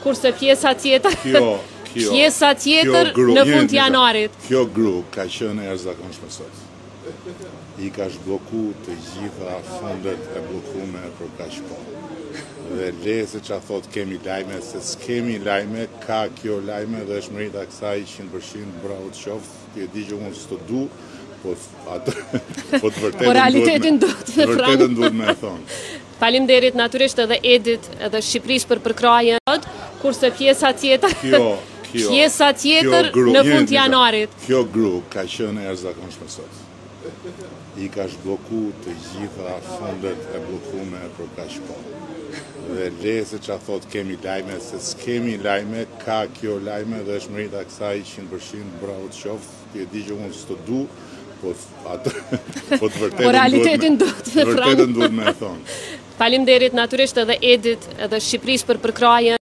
kurse pjesa tjetër në fund të janarit. Kjo grup ka qenë jashtëzakonshme sot. I ka zhblloku të gjitha fondet e bllokume për kaq kohë. Dhe le se çfarë thot kemi lajme, se s'kemi lajme, ka kjo lajme dhe është merita kësaj 100% bravo të qoftë. Ti e di që unë s'të du, po atë po të vërtetën duhet me e thonë. Faleminderit natyrisht edhe Edit edhe Shqipërisë për përkrajen, kurse pjesa tjetër në fund të janarit. Kjo grup ka qenë jashtëzakonshme sot. I ka zhblloku të gjitha fondet e bllokume për kaq kohë. Dhe le se çfarë thot kemi lajme, se s'kemi lajme, ka kjo lajme dhe është merita kësaj 100% bravo të qoftë. Ti e di që unë s'të du, po atë po të vërtetën duhet me e thonë. Faleminderit natyrisht edhe Edit edhe Shqipërisë për përkrajen.